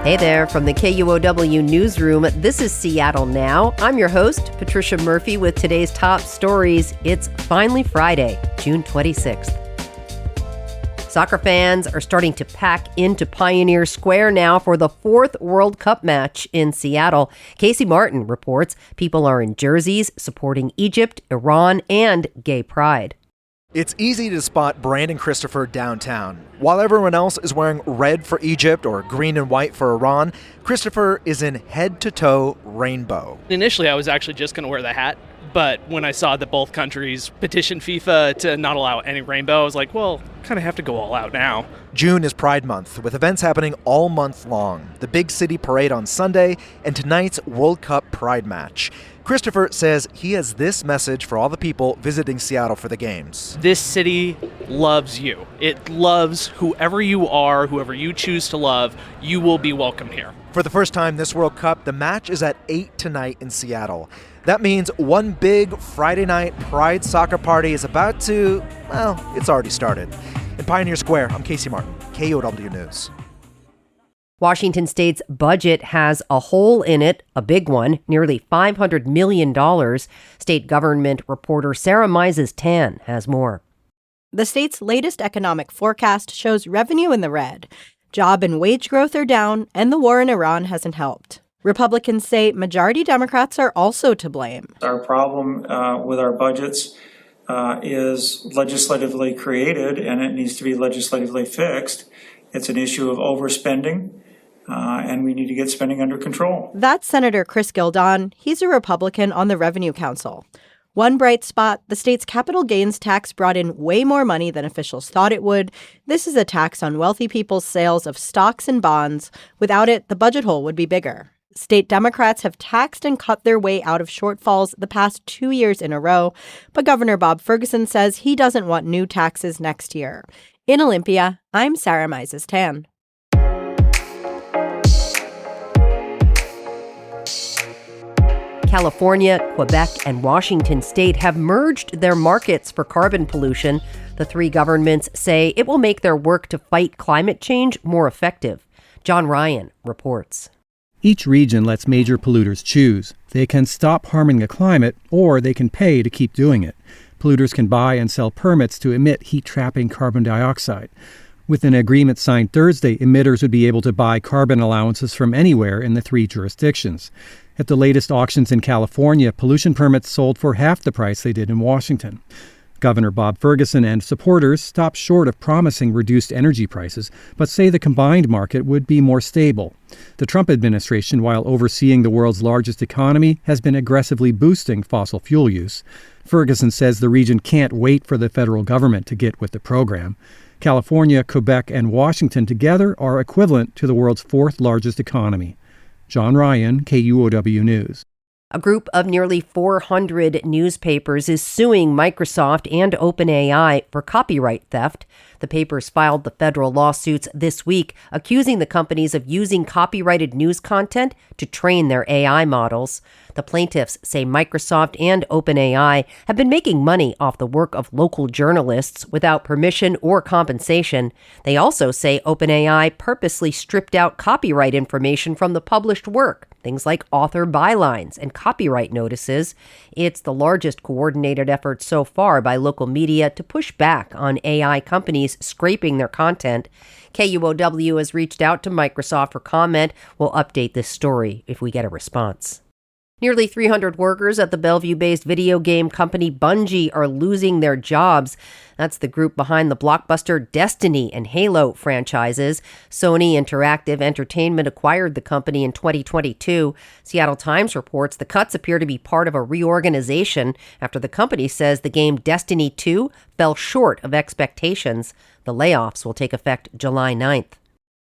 Hey there, from the KUOW newsroom, this is Seattle Now. I'm your host, Patricia Murphy, with today's top stories. It's finally Friday, June 26th. Soccer fans are starting to pack into Pioneer Square now for the fourth World Cup match in Seattle. Casey Martin reports people are in jerseys supporting Egypt, Iran, and gay pride. It's easy to spot Brandon Christopher downtown. While everyone else is wearing red for Egypt or green and white for Iran, Christopher is in head-to-toe rainbow. Initially, I was actually just going to wear the hat, but when I saw that both countries petitioned FIFA to not allow any rainbow, I was like, well, kind of have to go all out now. June is Pride Month, with events happening all month long. The big city parade on Sunday and tonight's World Cup Pride match. Christopher says he has this message for all the people visiting Seattle for the games. This city loves you. It loves whoever you are, whoever you choose to love, you will be welcome here. For the first time this World Cup, the match is at 8 tonight in Seattle. That means one big Friday night Pride soccer party is about to, well, it's already started. In Pioneer Square, I'm Casey Martin, KUOW News. Washington State's budget has a hole in it, a big one, nearly $500 million. State government reporter Sarah Mises-Tan has more. The state's latest economic forecast shows revenue in the red. Job and wage growth are down, and the war in Iran hasn't helped. Republicans say majority Democrats are also to blame. Our problem with our budgets is legislatively created, and it needs to be legislatively fixed. It's an issue of overspending. And we need to get spending under control. That's Senator Chris Gildon. He's a Republican on the Revenue Council. One bright spot, the state's capital gains tax brought in way more money than officials thought it would. This is a tax on wealthy people's sales of stocks and bonds. Without it, the budget hole would be bigger. State Democrats have taxed and cut their way out of shortfalls the past 2 years in a row, but Governor Bob Ferguson says he doesn't want new taxes next year. In Olympia, I'm Sarah Mises-Tan. California, Quebec, and Washington State have merged their markets for carbon pollution. The three governments say it will make their work to fight climate change more effective. John Ryan reports. Each region lets major polluters choose. They can stop harming the climate, or they can pay to keep doing it. Polluters can buy and sell permits to emit heat-trapping carbon dioxide. With an agreement signed Thursday, emitters would be able to buy carbon allowances from anywhere in the three jurisdictions. At the latest auctions in California, pollution permits sold for half the price they did in Washington. Governor Bob Ferguson and supporters stopped short of promising reduced energy prices, but say the combined market would be more stable. The Trump administration, while overseeing the world's largest economy, has been aggressively boosting fossil fuel use. Ferguson says the region can't wait for the federal government to get with the program. California, Quebec, and Washington together are equivalent to the world's fourth largest economy. John Ryan, KUOW News. A group of nearly 400 newspapers is suing Microsoft and OpenAI for copyright theft. The papers filed the federal lawsuits this week, accusing the companies of using copyrighted news content to train their AI models. The plaintiffs say Microsoft and OpenAI have been making money off the work of local journalists without permission or compensation. They also say OpenAI purposely stripped out copyright information from the published work, things like author bylines and copyright notices. It's the largest coordinated effort so far by local media to push back on AI companies scraping their content. KUOW has reached out to Microsoft for comment. We'll update this story if we get a response. Nearly 300 workers at the Bellevue-based video game company Bungie are losing their jobs. That's the group behind the blockbuster Destiny and Halo franchises. Sony Interactive Entertainment acquired the company in 2022. Seattle Times reports the cuts appear to be part of a reorganization after the company says the game Destiny 2 fell short of expectations. The layoffs will take effect July 9th.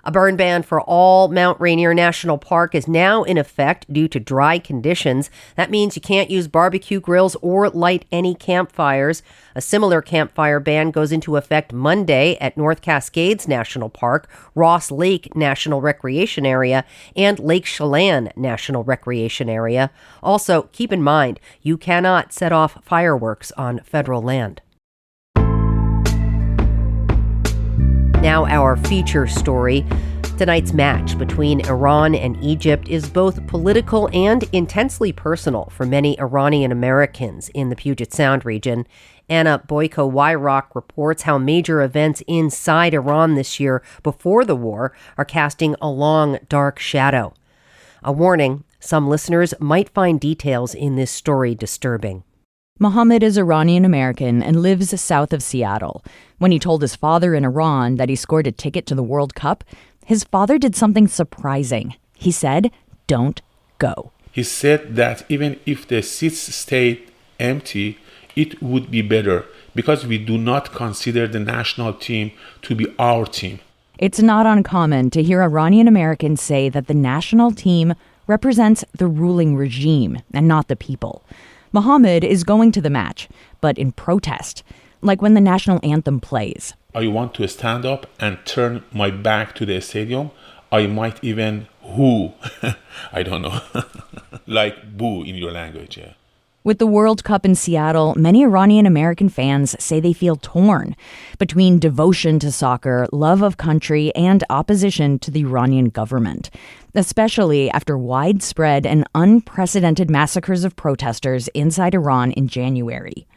A burn ban for all Mount Rainier National Park is now in effect due to dry conditions. That means you can't use barbecue grills or light any campfires. A similar campfire ban goes into effect Monday at North Cascades National Park, Ross Lake National Recreation Area, and Lake Chelan National Recreation Area. Also, keep in mind, you cannot set off fireworks on federal land. Now our feature story. Tonight's match between Iran and Egypt is both political and intensely personal for many Iranian Americans in the Puget Sound region. Anna Boyko-Wyrock reports how major events inside Iran this year before the war are casting a long, dark shadow. A warning, some listeners might find details in this story disturbing. Mohammed is Iranian American and lives south of Seattle. When he told his father in Iran that he scored a ticket to the World Cup, his father did something surprising. He said, "Don't go." He said that even if the seats stayed empty, it would be better because we do not consider the national team to be our team. It's not uncommon to hear Iranian Americans say that the national team represents the ruling regime and not the people. Mohammed is going to the match, but in protest, like when the national anthem plays. I want to stand up and turn my back to the stadium. I might even whoo. I don't know. Like boo in your language, yeah. With the World Cup in Seattle, many Iranian American fans say they feel torn between devotion to soccer, love of country, and opposition to the Iranian government, especially after widespread and unprecedented massacres of protesters inside Iran in January.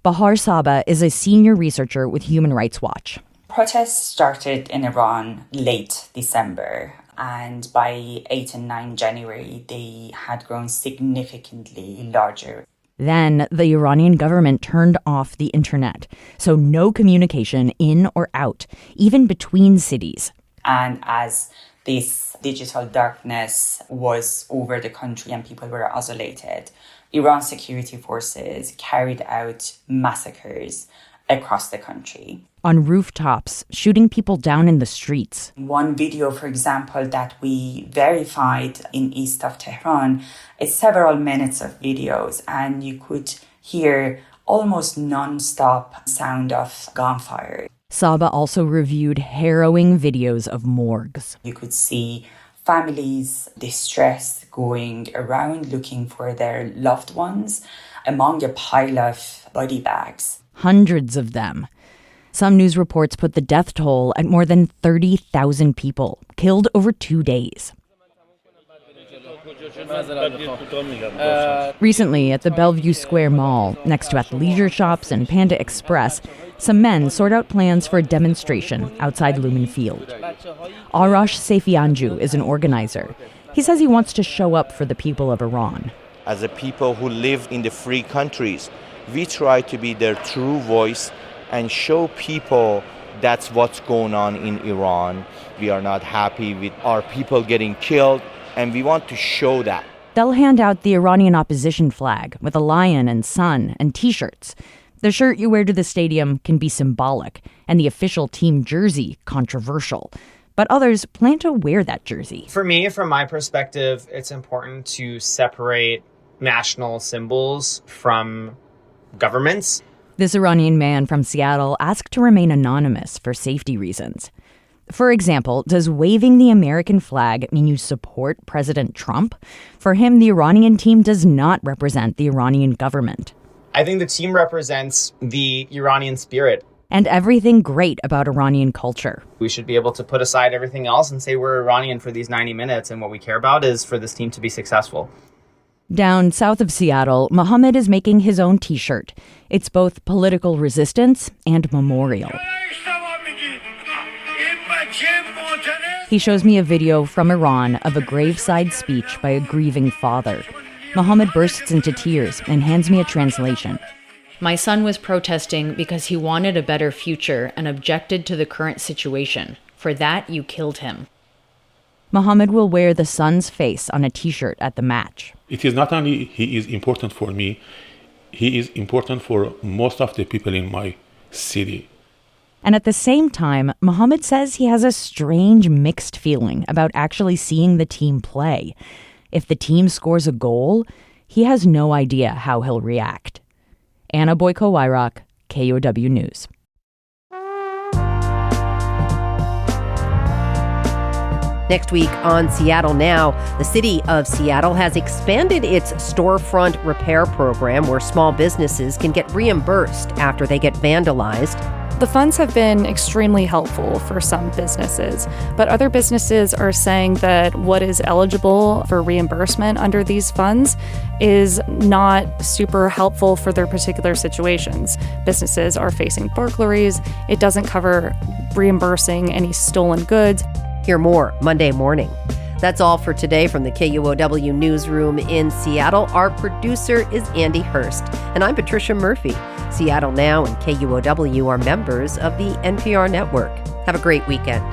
Bahar Saba is a senior researcher with Human Rights Watch. Protests started in Iran late December, and by 8 and 9 January, they had grown significantly larger. Then the Iranian government turned off the internet, so no communication in or out, even between cities. And as this digital darkness was over the country and people were isolated, Iran's security forces carried out massacres across the country. On rooftops, shooting people down in the streets. One video, for example, that we verified in east of Tehran is several minutes of videos, and you could hear almost non-stop sound of gunfire. Saba also reviewed harrowing videos of morgues. You could see families distressed going around looking for their loved ones among a pile of body bags. Hundreds of them. Some news reports put the death toll at more than 30,000 people, killed over 2 days. Recently, at the Bellevue Square Mall, next to athleisure shops and Panda Express, some men sort out plans for a demonstration outside Lumen Field. Arash Seifianju is an organizer. He says he wants to show up for the people of Iran. As a people who live in the free countries, we try to be their true voice and show people that's what's going on in Iran. We are not happy with our people getting killed, and we want to show that. They'll hand out the Iranian opposition flag with a lion and sun and T-shirts. The shirt you wear to the stadium can be symbolic, and the official team jersey controversial. But others plan to wear that jersey. For me, from my perspective, it's important to separate national symbols from governments. This Iranian man from Seattle asked to remain anonymous for safety reasons. For example, does waving the American flag mean you support President Trump? For him, the Iranian team does not represent the Iranian government. I think the team represents the Iranian spirit. And everything great about Iranian culture. We should be able to put aside everything else and say we're Iranian for these 90 minutes, and what we care about is for this team to be successful. Down south of Seattle, Mohammed is making his own T-shirt. It's both political resistance and memorial. He shows me a video from Iran of a graveside speech by a grieving father. Mohammed bursts into tears and hands me a translation. My son was protesting because he wanted a better future and objected to the current situation. For that, you killed him. Mohammed will wear the son's face on a T-shirt at the match. It is not only he is important for me, he is important for most of the people in my city. And at the same time, Mohammed says he has a strange mixed feeling about actually seeing the team play. If the team scores a goal, he has no idea how he'll react. Anna Boyko-Wyrock, KUOW News. Next week on Seattle Now, the city of Seattle has expanded its storefront repair program where small businesses can get reimbursed after they get vandalized. The funds have been extremely helpful for some businesses, but other businesses are saying that what is eligible for reimbursement under these funds is not super helpful for their particular situations. Businesses are facing burglaries. It doesn't cover reimbursing any stolen goods. Hear more Monday morning. That's all for today from the KUOW newsroom in Seattle. Our producer is Andy Hurst, and I'm Patricia Murphy. Seattle Now and KUOW are members of the NPR network. Have a great weekend.